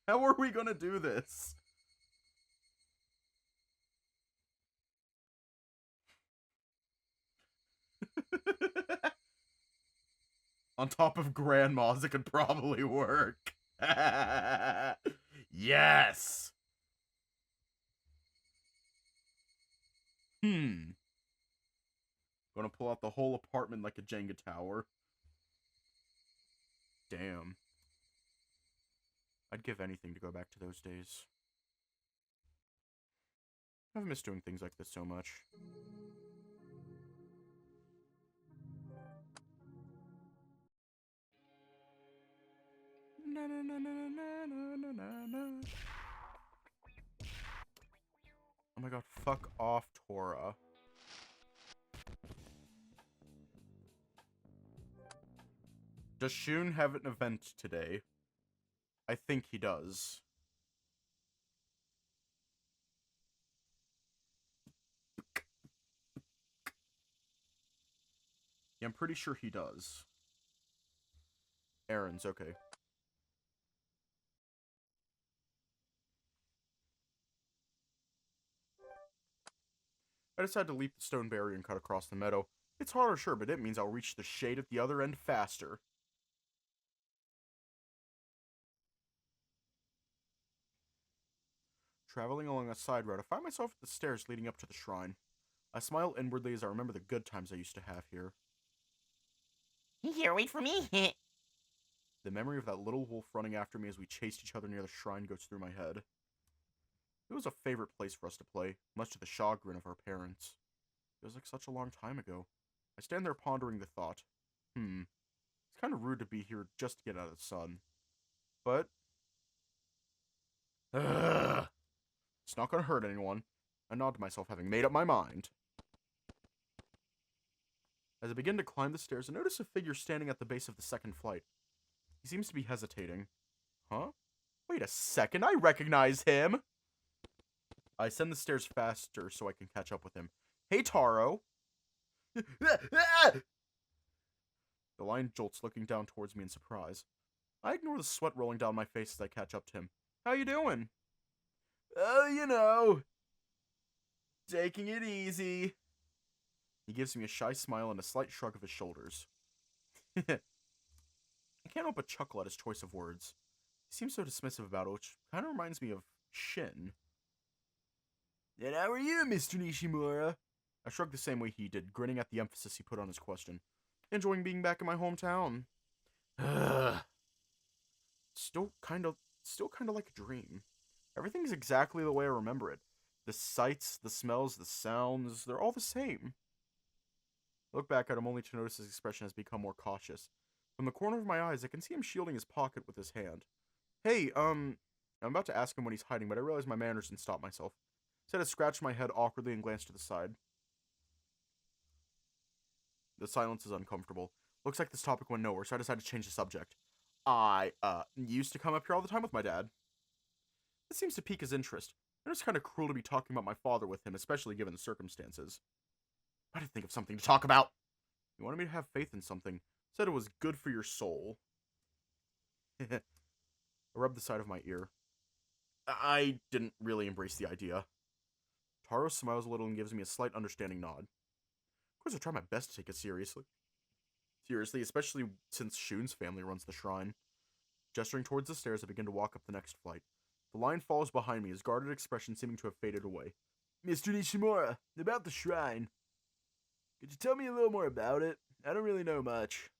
How are we gonna do this? On top of Grandma's, it could probably work. Yes! Gonna pull out the whole apartment like a Jenga tower. Damn. I'd give anything to go back to those days. I've missed doing things like this so much. Na, na, na, na, na, na, na, na, na. Oh my god, fuck off, Tora. Does Shun have an event today? I think he does. Yeah, I'm pretty sure he does. Errands, okay. I decide to leap the stone barrier and cut across the meadow. It's harder, sure, but it means I'll reach the shade at the other end faster. Traveling along a side road, I find myself at the stairs leading up to the shrine. I smile inwardly as I remember the good times I used to have here. Here, wait for me. The memory of that little wolf running after me as we chased each other near the shrine goes through my head. It was a favorite place for us to play, much to the chagrin of our parents. It was like such a long time ago. I stand there pondering the thought. It's kind of rude to be here just to get out of the sun. But... it's not gonna hurt anyone. I nod to myself, having made up my mind. As I begin to climb the stairs, I notice a figure standing at the base of the second flight. He seems to be hesitating. Huh? Wait a second, I recognize him! I ascend the stairs faster so I can catch up with him. Hey, Taro! The lion jolts, looking down towards me in surprise. I ignore the sweat rolling down my face as I catch up to him. How you doing? Oh, you know. Taking it easy. He gives me a shy smile and a slight shrug of his shoulders. I can't help but chuckle at his choice of words. He seems so dismissive about it, which kind of reminds me of Shin. And how are you, Mr. Nishimura? I shrugged the same way he did, grinning at the emphasis he put on his question. Enjoying being back in my hometown. Still kind of like a dream. Everything's exactly the way I remember it. The sights, the smells, the sounds, they're all the same. I look back at him only to notice his expression has become more cautious. From the corner of my eyes, I can see him shielding his pocket with his hand. Hey, I'm about to ask him when he's hiding, but I realize my manners and stop myself. Instead, I scratched my head awkwardly and glanced to the side. The silence is uncomfortable. Looks like this topic went nowhere, so I decided to change the subject. I used to come up here all the time with my dad. This seems to pique his interest. I know it's kind of cruel to be talking about my father with him, especially given the circumstances. I had to think of something to talk about. You wanted me to have faith in something. Said it was good for your soul. I rubbed the side of my ear. I didn't really embrace the idea. Taro smiles a little and gives me a slight understanding nod. Of course, I try my best to take it seriously. Seriously, especially since Shun's family runs the shrine. Gesturing towards the stairs, I begin to walk up the next flight. The lion follows behind me, his guarded expression seeming to have faded away. Mr. Nishimura, about the shrine. Could you tell me a little more about it? I don't really know much.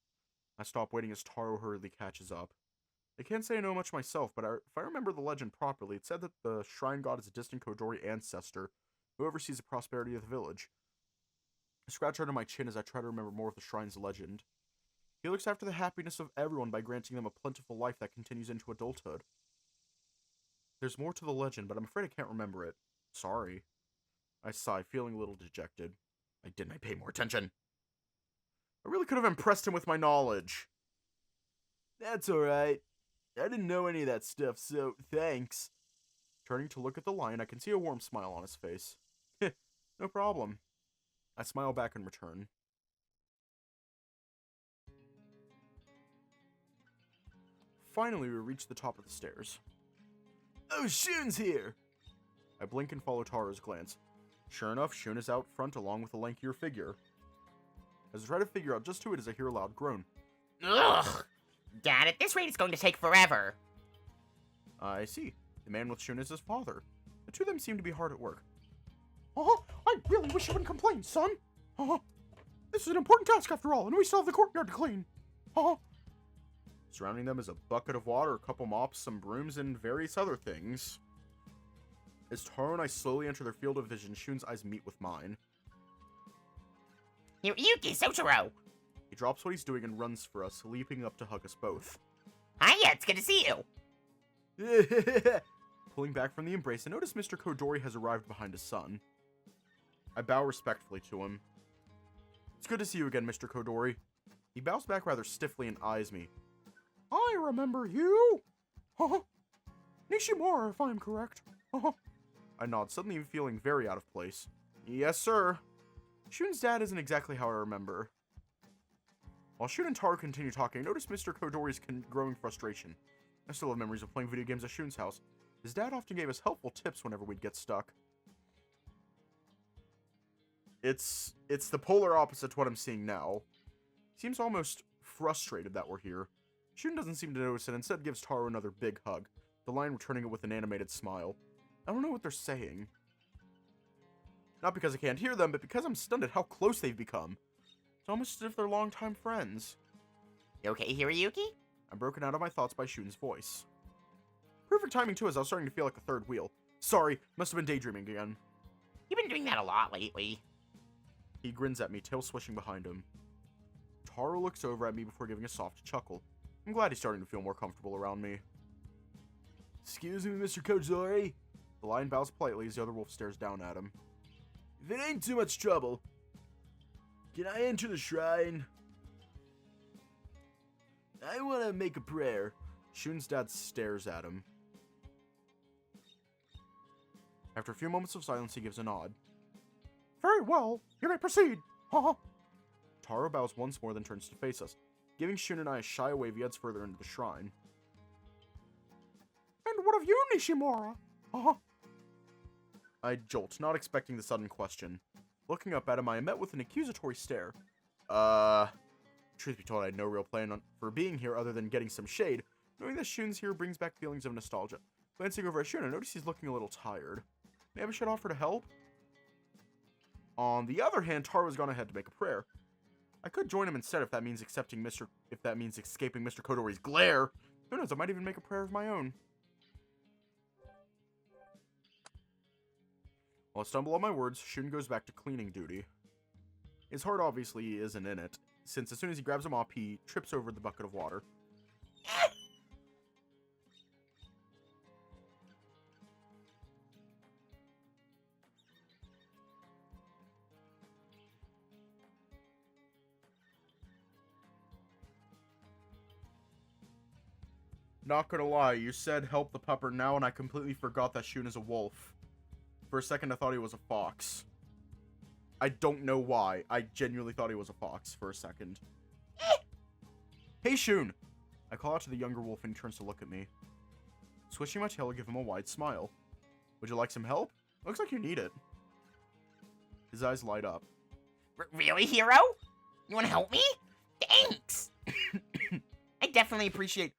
I stop waiting as Taro hurriedly catches up. I can't say I know much myself, but if I remember the legend properly, it said that the shrine god is a distant Kodori ancestor who oversees the prosperity of the village. I scratch under my chin as I try to remember more of the shrine's legend. He looks after the happiness of everyone by granting them a plentiful life that continues into adulthood. There's more to the legend, but I'm afraid I can't remember it. Sorry. I sigh, feeling a little dejected. Didn't I pay more attention? I really could have impressed him with my knowledge. That's alright. I didn't know any of that stuff, so thanks. Turning to look at the lion, I can see a warm smile on his face. No problem. I smile back in return. Finally, we reach the top of the stairs. Oh, Shun's here! I blink and follow Taro's glance. Sure enough, Shun is out front along with a lankier figure. As I try to figure out just who it is, I hear a loud groan. Ugh! Dad, at this rate, it's going to take forever. I see. The man with Shun is his father. The two of them seem to be hard at work. I really wish you wouldn't complain, son. This is an important task after all, and we still have the courtyard to clean. Surrounding them is a bucket of water, a couple mops, some brooms, and various other things. As Taro and I slowly enter their field of vision, Shun's eyes meet with mine. Yuki, Sotaro! He drops what he's doing and runs for us, leaping up to hug us both. Hiya, it's good to see you! Pulling back from the embrace, I notice Mr. Kodori has arrived behind his son. I bow respectfully to him. It's good to see you again, Mr. Kodori. He bows back rather stiffly and eyes me. I remember you! Nishimura, if I'm correct. I nod, suddenly feeling very out of place. Yes, sir. Shun's dad isn't exactly how I remember. While Shun and Taro continue talking, I notice Mr. Kodori's growing frustration. I still have memories of playing video games at Shun's house. His dad often gave us helpful tips whenever we'd get stuck. It's the polar opposite to what I'm seeing now. He seems almost frustrated that we're here. Shun doesn't seem to notice and instead gives Taro another big hug, the lion returning it with an animated smile. I don't know what they're saying. Not because I can't hear them, but because I'm stunned at how close they've become. It's almost as if they're longtime friends. You okay, Hiroyuki? I'm broken out of my thoughts by Shun's voice. Perfect timing too, as I was starting to feel like a third wheel. Sorry, must have been daydreaming again. You've been doing that a lot lately. He grins at me, tail swishing behind him. Taro looks over at me before giving a soft chuckle. I'm glad he's starting to feel more comfortable around me. Excuse me, Mr. Kodori? The lion bows politely as the other wolf stares down at him. If it ain't too much trouble, can I enter the shrine? I want to make a prayer. Shun's dad stares at him. After a few moments of silence, he gives a nod. Very well, you may proceed. Taro bows once more, then turns to face us, giving Shun and I a shy wave he heads further into the shrine. And what of you, Nishimura? I jolt, not expecting the sudden question. Looking up at him, I am met with an accusatory stare. Truth be told, I had no real plan for being here other than getting some shade. Knowing that Shun's here brings back feelings of nostalgia. Glancing over at Shun, I notice he's looking a little tired. Maybe I should offer to help? On the other hand, Taro's gone ahead to make a prayer. I could join him instead if that means escaping Mr. Kodori's glare. Who knows, I might even make a prayer of my own. While I stumble on my words, Shun goes back to cleaning duty. His heart obviously isn't in it, since as soon as he grabs a mop, he trips over the bucket of water. Not gonna lie, you said help the pupper now and I completely forgot that Shun is a wolf. For a second I thought he was a fox. I don't know why. I genuinely thought he was a fox for a second. Hey Shun! I call out to the younger wolf and he turns to look at me. Swishing my tail, I give him a wide smile. Would you like some help? Looks like you need it. His eyes light up. Really, hero? You want to help me? Thanks! I definitely appreciate...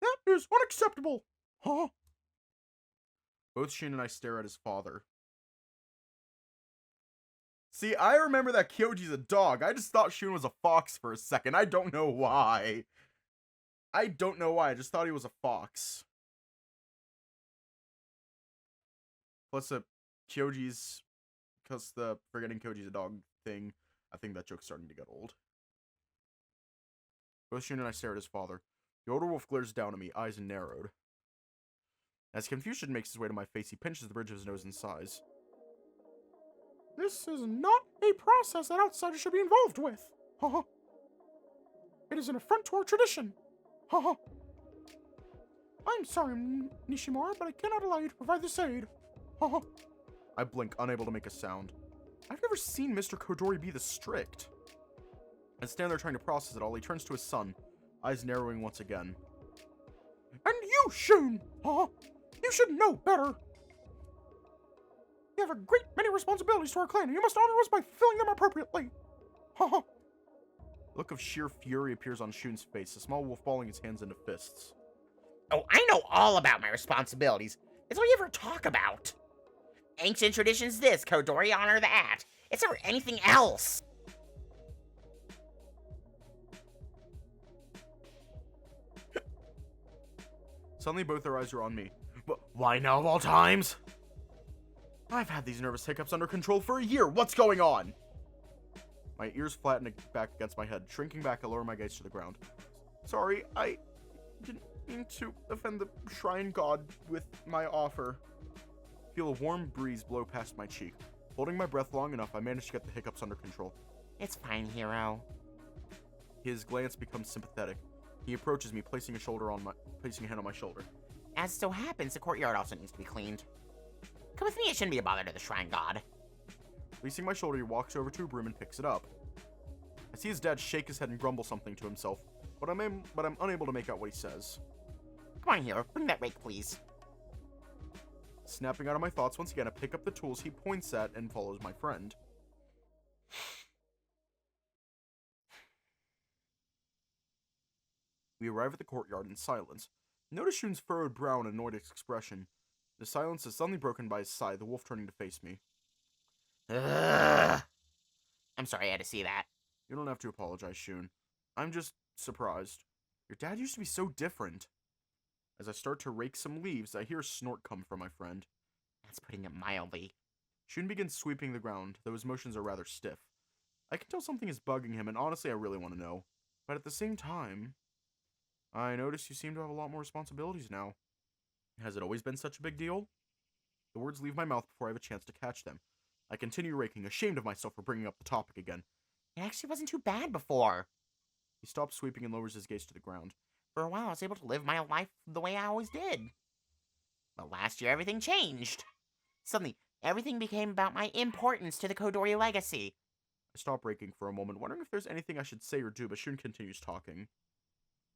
That is unacceptable! Huh? Both Shun and I stare at his father. See, I remember that Kyoji's a dog. I just thought Shun was a fox for a second. I don't know why. I just thought he was a fox. Plus, Kyoji's... Because the forgetting Kyoji's a dog thing, I think that joke's starting to get old. Both Shun and I stare at his father. The older wolf glares down at me, eyes narrowed. As confusion makes his way to my face, he pinches the bridge of his nose and sighs. This is not a process that outsiders should be involved with. Haha. It is an affront to our tradition. Haha. I'm sorry, Nishimura, but I cannot allow you to provide this aid. Haha. I blink, unable to make a sound. I've never seen Mr. Kodori be this strict. I stand there trying to process it all. He turns to his son, eyes narrowing once again. And you, Shun! Haha. You should know better. You have a great many responsibilities to our clan, and you must honor us by fulfilling them appropriately. Haha. A look of sheer fury appears on Shun's face, a small wolf balling his hands into fists. Oh, I know all about my responsibilities. It's all you ever talk about. Ancient traditions this, Kodori honor that. It's never anything else. Suddenly, both their eyes are on me. Why now of all times? I've had these nervous hiccups under control for a year. What's going on? My ears flatten back against my head. Shrinking back, I lower my gaze to the ground. Sorry, I didn't mean to offend the shrine god with my offer. Feel a warm breeze blow past my cheek. Holding my breath long enough, I manage to get the hiccups under control. It's fine, hero. His glance becomes sympathetic. He approaches me, placing a hand on my shoulder. As so happens, the courtyard also needs to be cleaned. Come with me, it shouldn't be a bother to the shrine god. Releasing my shoulder, he walks over to a broom and picks it up. I see his dad shake his head and grumble something to himself, but I'm unable to make out what he says. Come on, hero, bring that rake, please. Snapping out of my thoughts once again, I pick up the tools he points at and follows my friend. We arrive at the courtyard in silence. Notice Shun's furrowed brow and annoyed expression. The silence is suddenly broken by his sigh, the wolf turning to face me. Ugh. I'm sorry I had to see that. You don't have to apologize, Shun. I'm just surprised. Your dad used to be so different. As I start to rake some leaves, I hear a snort come from my friend. That's putting it mildly. Shun begins sweeping the ground, though his motions are rather stiff. I can tell something is bugging him, and honestly I really want to know. But at the same time, I notice you seem to have a lot more responsibilities now. Has it always been such a big deal? The words leave my mouth before I have a chance to catch them. I continue raking, ashamed of myself for bringing up the topic again. It actually wasn't too bad before. He stops sweeping and lowers his gaze to the ground. For a while, I was able to live my life the way I always did. But last year, everything changed. Suddenly, everything became about my importance to the Kodori legacy. I stop raking for a moment, wondering if there's anything I should say or do, but Shun continues talking.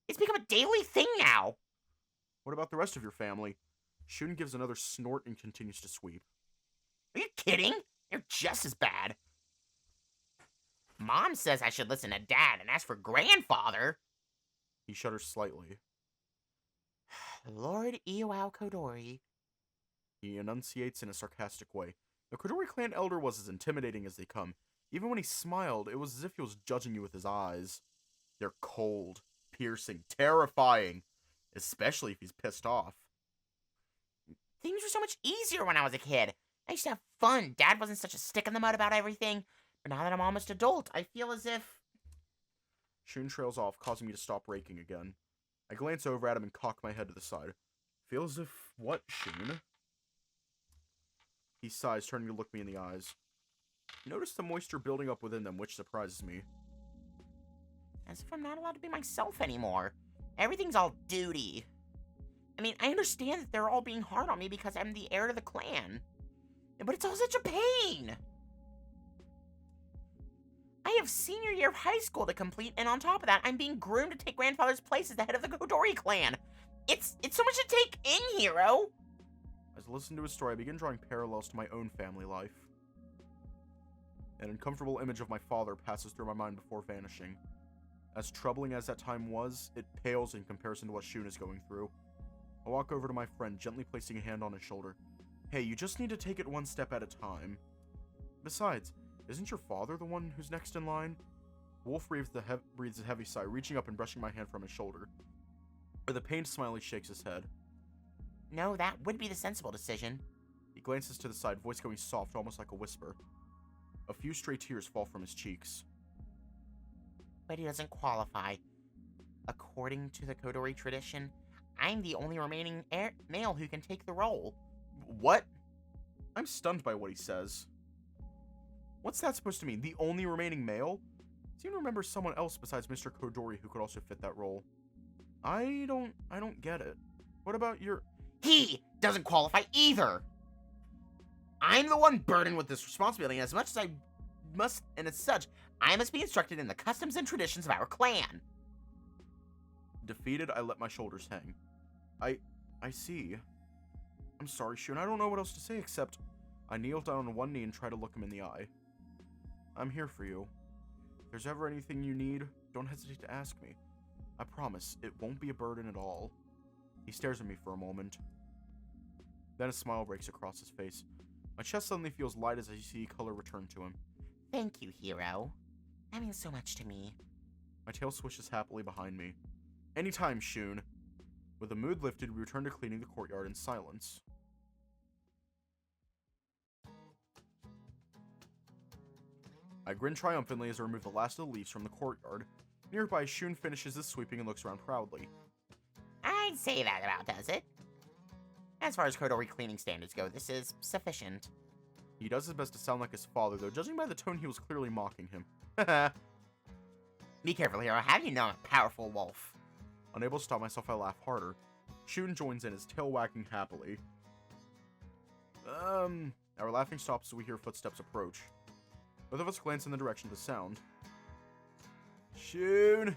It's become a daily thing now. What about the rest of your family? Shun gives another snort and continues to sweep. Are you kidding? You're just as bad. Mom says I should listen to Dad, and as for Grandfather... He shudders slightly. Lord Iwao Kodori. He enunciates in a sarcastic way. The Kodori clan elder was as intimidating as they come. Even when he smiled, it was as if he was judging you with his eyes. They're cold, piercing, terrifying. Especially if he's pissed off. Things were so much easier when I was a kid. I used to have fun. Dad wasn't such a stick in the mud about everything. But now that I'm almost adult, I feel as if... Shun trails off, causing me to stop raking again. I glance over at him and cock my head to the side. Feel as if... What, Shun? He sighs, turning to look me in the eyes. Notice the moisture building up within them, which surprises me. As if I'm not allowed to be myself anymore. Everything's all duty. I mean, I understand that they're all being hard on me because I'm the heir to the clan. But it's all such a pain. I have senior year of high school to complete, and on top of that, I'm being groomed to take Grandfather's place as the head of the Kodori clan. It's so much to take in, Hero. As I listen to his story, I begin drawing parallels to my own family life. An uncomfortable image of my father passes through my mind before vanishing. As troubling as that time was, it pales in comparison to what Shun is going through. I walk over to my friend, gently placing a hand on his shoulder. Hey, you just need to take it one step at a time. Besides, isn't your father the one who's next in line? Wolf breathes a heavy sigh, reaching up and brushing my hand from his shoulder. With a pained smile, he shakes his head. No, that would be the sensible decision. He glances to the side, voice going soft, almost like a whisper. A few stray tears fall from his cheeks. But he doesn't qualify. According to the Kodori tradition, I'm the only remaining male who can take the role. What? I'm stunned by what he says. What's that supposed to mean? The only remaining male? I seem to remember someone else besides Mr. Kodori who could also fit that role. I don't get it. What about your... He doesn't qualify either! I'm the one burdened with this responsibility as much as I must, and as such, I must be instructed in the customs and traditions of our clan. Defeated, I let my shoulders hang. I see. I'm sorry, Shun. I don't know what else to say except I kneel down on one knee and try to look him in the eye. I'm here for you. If there's ever anything you need, don't hesitate to ask me. I promise, it won't be a burden at all. He stares at me for a moment. Then a smile breaks across his face. My chest suddenly feels light as I see color return to him. Thank you, Hero. That means so much to me. My tail swishes happily behind me. Anytime, Shun. With the mood lifted, we return to cleaning the courtyard in silence. I grin triumphantly as I remove the last of the leaves from the courtyard. Nearby, Shun finishes his sweeping and looks around proudly. I'd say that about does it. As far as Kodori cleaning standards go, this is sufficient. He does his best to sound like his father, though judging by the tone, he was clearly mocking him. Be careful, Hero. How do you know I'm a powerful wolf? Unable to stop myself, I laugh harder. Shun joins in, his tail wagging happily. Our laughing stops as we hear footsteps approach. Both of us glance in the direction of the sound. Shun!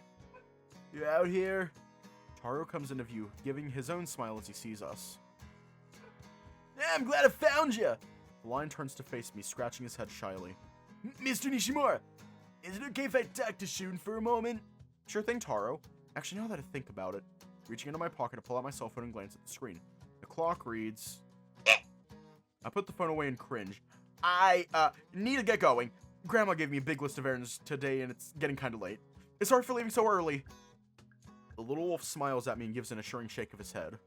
You out here? Taro comes into view, giving his own smile as he sees us. Yeah, I'm glad I found you! The lion turns to face me, scratching his head shyly. Mr. Nishimura, is it okay if I talk to Shun for a moment? Sure thing, Taro. Actually, now that I think about it, reaching into my pocket to pull out my cell phone and glance at the screen. The clock reads... I put the phone away and cringe. I need to get going. Grandma gave me a big list of errands today and it's getting kinda late. Sorry for leaving so early. The little wolf smiles at me and gives an assuring shake of his head.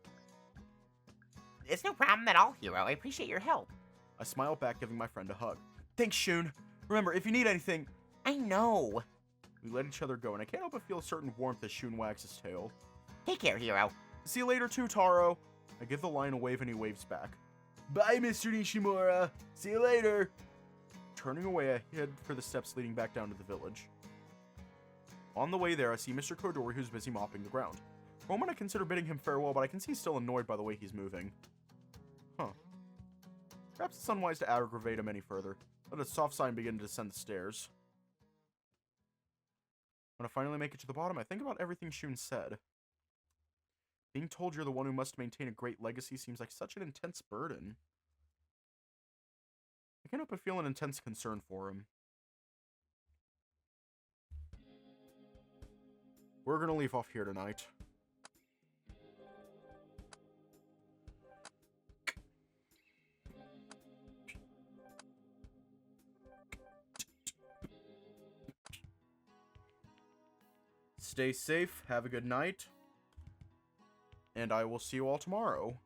It's no problem at all, Hero. I appreciate your help. I smile back, giving my friend a hug. Thanks, Shun. Remember, if you need anything... I know. We let each other go, and I can't help but feel a certain warmth as Shun wags his tail. Take care, Hero. See you later too, Taro. I give the lion a wave and he waves back. Bye, Mr. Nishimura. See you later. Turning away, I head for the steps leading back down to the village. On the way there, I see Mr. Kodori, who's busy mopping the ground. For a moment, I consider bidding him farewell, but I can see he's still annoyed by the way he's moving. Huh. Perhaps it's unwise to aggravate him any further. Let a soft sigh and begin to descend the stairs. When I finally make it to the bottom, I think about everything Shun said. Being told you're the one who must maintain a great legacy seems like such an intense burden. I can't help but feel an intense concern for him. We're gonna leave off here tonight. Stay safe, have a good night, and I will see you all tomorrow.